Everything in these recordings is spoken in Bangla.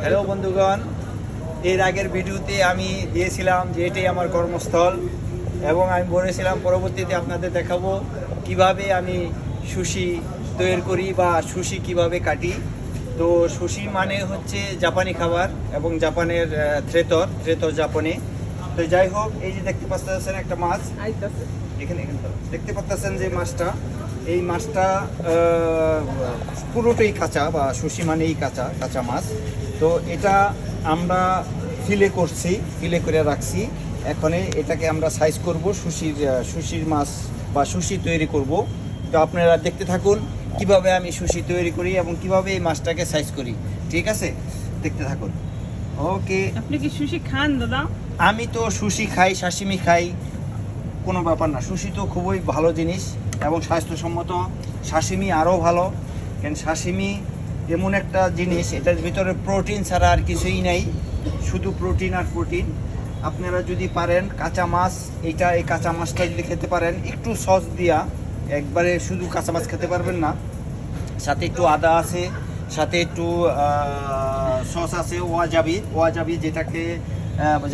হ্যালো বন্ধুগণ, এর আগের ভিডিওতে আমি দিয়েছিলাম যে এটাই আমার কর্মস্থল এবং আমি বলেছিলাম পরবর্তীতে আপনাদের দেখাবো কিভাবে আমি সুশি তৈরি করি বা সুশি কিভাবে কাটি। তো সুশি মানে হচ্ছে জাপানি খাবার এবং জাপানের থ্রেতর জাপানে। তো যাই হোক, এই যে দেখতে পাচ্ছেন একটা মাছ, এখানে দেখতে পাচ্ছেন যে মাছটা, এই মাছটা পুরোটাই কাঁচা বা সুশি মানেই কাঁচা মাছ। তো এটা আমরা ফিলে করে রাখছি। এখন এটাকে আমরা সাইজ করব, সুশির মাছ বা সুশি তৈরি করব। তো আপনারা দেখতে থাকুন কিভাবে আমি সুশি তৈরি করি এবং কিভাবে এই মাছটাকে সাইজ করি। ঠিক আছে, দেখতে থাকুন। ওকে। আপনি কি সুশি খান দাদা? আমি তো সুশি খাই, সাশিমি খাই, কোনো ব্যাপার না। সুশি তো খুবই ভালো জিনিস এবং স্বাস্থ্যসম্মত। সাশিমি আরও ভালো, কারণ সাশিমি এমন একটা জিনিস, এটার ভিতরে প্রোটিন ছাড়া আর কিছুই নেই, শুধু প্রোটিন আর প্রোটিন। আপনারা যদি পারেন কাঁচা মাছ, এই কাঁচা মাছটা যদি খেতে পারেন একটু সস দিয়া, একবারে শুধু কাঁচা মাছ খেতে পারবেন না, সাথে একটু আদা আছে, সাথে একটু সস আছে, ওয়াজাবি যেটাকে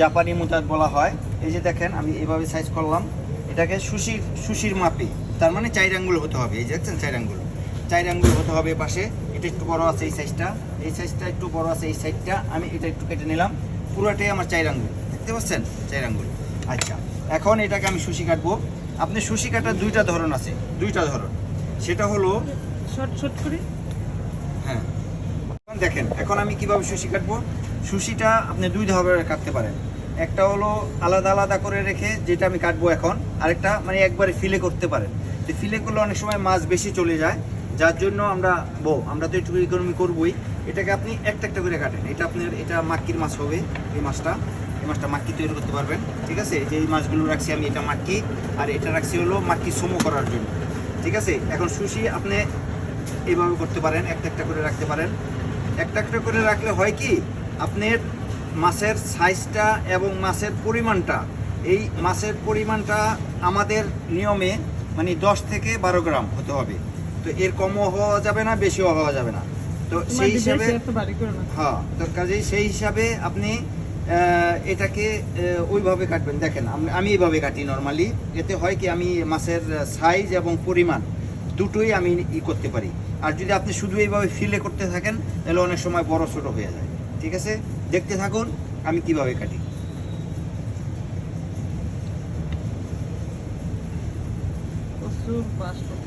জাপানি মুতাদ বলা হয়। এই যে দেখেন আমি এভাবে সাইজ করলাম, এটাকে সুশির মাপে, তার মানে 4 আঙ্গুল হতে হবে। এই যে দেখছেন 4 আঙ্গুল হতে হবে। পাশে এটা একটু বড় আছে, এই সাইজটা একটু বড় আছে, এই সাইডটা আমি এটা একটু কেটে নিলাম। পুরোটাই আমার 4 আঙ্গুল, দেখতে পাচ্ছেন 4 আঙ্গুল। আচ্ছা, এখন এটাকে আমি সুশি কাটবো। আপনি সুশি কাটার দুইটা ধরন আছে, সেটা হলো শর্ট করে। হ্যাঁ, দেখেন এখন আমি কিভাবে সুশি কাটবো। সুশিটা আপনি 2 ধরনের কাটতে পারেন। একটা হলো আলাদা করে রেখে, যেটা আমি কাটবো এখন। আরেকটা মানে একবারে ফিলে করতে পারেন। তো ফিলে করলে অনেক সময় মাছ বেশি চলে যায়, যার জন্য আমরা তো একটু ইকোনমি করবোই। এটাকে আপনি একটা করে কাটেন। এটা মাক্কির মাছ হবে। এই মাছটা মাক্কি তৈরি করতে পারবেন। ঠিক আছে, যে এই মাছগুলো রাখছি আমি, এটা মাক্কি, আর এটা রাখছি হলো মাক্কি সমো করার জন্য। ঠিক আছে, এখন সুশি আপনি এইভাবে করতে পারেন, একটা করে রাখতে পারেন। একটা করে রাখলে হয় কি, আপনার মাছের সাইজটা এবং মাছের পরিমাণটা আমাদের নিয়মে মানে 10 থেকে 12 গ্রাম হতে হবে। তো এর কমও হওয়া যাবে না, বেশিও হওয়া যাবে না। তো সেই হিসাবে হ্যাঁ, তো কাজেই সেই হিসাবে আপনি এটাকে ওইভাবে কাটবেন। দেখেন আমি এইভাবে কাটি নর্মালি। এতে হয় কি, আমি মাছের সাইজ এবং পরিমাণ দুটোই আমি করতে পারি। আর যদি আপনি শুধু এইভাবে ফিলে করতে থাকেন তাহলে অনেক সময় বড় ছোট হয়ে যায়। ঠিক আছে, দেখতে থাকুন আমি কিভাবে কাটি। প্রচুর বাস করতে